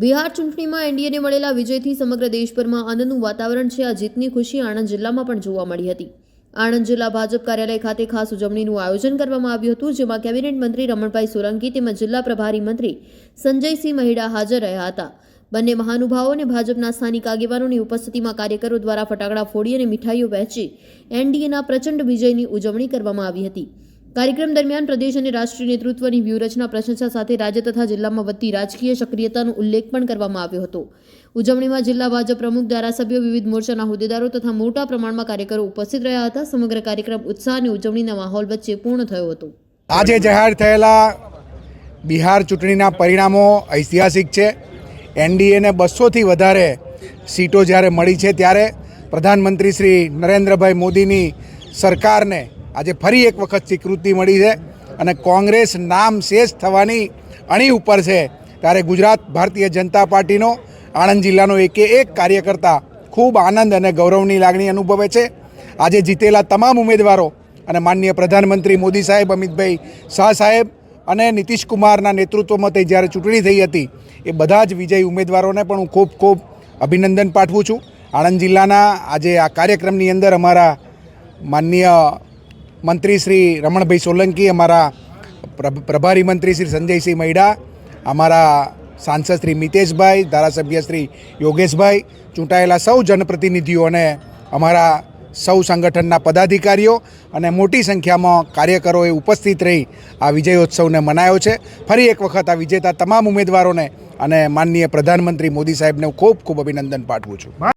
બિહાર ચૂંટણીમાં એનડીએને મળેલા વિજયથી સમગ્ર દેશભરમાં આનંદનું વાતાવરણ છે। આ જીતની ખુશી આણંદ જિલ્લામાં પણ જોવા મળી હતી। આણંદ જિલ્લા ભાજપ કાર્યાલય ખાતે ખાસ ઉજવણીનું આયોજન કરવામાં આવ્યું હતું, જેમાં કેબિનેટ મંત્રી રમણભાઈ સોલંકી તેમજ જિલ્લા પ્રભારી મંત્રી સંજયસિંહ મહિડા હાજર રહ્યા હતા। બંને મહાનુભાવો અને ભાજપના સ્થાનિક આગેવાનોની ઉપસ્થિતિમાં કાર્યકરો દ્વારા ફટાકડા ફોડી અને મીઠાઈઓ વહેંચી એનડીએના પ્રચંડ વિજયની ઉજવણી કરવામાં આવી હતી। કાર્યક્રમ દરમિયાન પ્રદેશ અને રાષ્ટ્રીય નેતૃત્વની વ્યૂહરચના પ્રશંસા સાથે રાજ્ય તથા જિલ્લામાં વધતી રાજકીય સક્રિયતાનો ઉલ્લેખ પણ કરવામાં આવ્યો હતો। ઉજવણીમાં જિલ્લા ભાજપ પ્રમુખ, ધારાસભ્યો, વિવિધ મોરચાના હોદ્દેદારો તથા મોટા પ્રમાણમાં કાર્યકરો ઉપસ્થિત રહ્યા હતા। સમગ્ર કાર્યક્રમ ઉત્સાહ અને ઉજવણીના માહોલ વચ્ચે પૂર્ણ થયો હતો। આજે જાહેર થયેલા બિહાર ચૂંટણીના પરિણામો ઐતિહાસિક છે। એનડીએને 200થી વધારે સીટો જ્યારે મળી છે, ત્યારે પ્રધાનમંત્રી શ્રી નરેન્દ્રભાઈ મોદીની સરકારને આજે ફરી એક વખત સ્વીકૃતિ મળી છે અને કોંગ્રેસ નામ શેષ થવાની અણી ઉપર છે। ત્યારે ગુજરાત ભારતીય જનતા પાર્ટીનો આણંદ જિલ્લાનો એક કાર્યકર્તા ખૂબ આનંદ અને ગૌરવની લાગણી અનુભવે છે। આજે જીતેલા તમામ ઉમેદવારો અને માનનીય પ્રધાનમંત્રી મોદી સાહેબ, અમિતભાઈ શાહ સાહેબ અને નીતિશ કુમારના નેતૃત્વમાં તે જ્યારે ચૂંટણી થઈ હતી, એ બધા જ વિજયી ઉમેદવારોને પણ હું ખૂબ ખૂબ અભિનંદન પાઠવું છું। આણંદ જિલ્લાના આજે આ કાર્યક્રમની અંદર અમારા માનનીય મંત્રી શ્રી રમણભાઈ સોલંકી, અમારા પ્રભારી મંત્રી શ્રી સંજયસિંહ મહિડા, અમારા સાંસદ શ્રી મિતેશભાઈ, ધારાસભ્ય શ્રી યોગેશભાઈ, ચૂંટાયેલા સૌ જનપ્રતિનિધિઓ અને અમારા સૌ સંગઠનના પદાધિકારીઓ અને મોટી સંખ્યામાં કાર્યકરોએ ઉપસ્થિત રહી આ વિજયોત્સવને મનાયો છે। ફરી એક વખત આ વિજેતા તમામ ઉમેદવારોને અને માનનીય પ્રધાનમંત્રી મોદી સાહેબને હું ખૂબ ખૂબ અભિનંદન પાઠવું છું।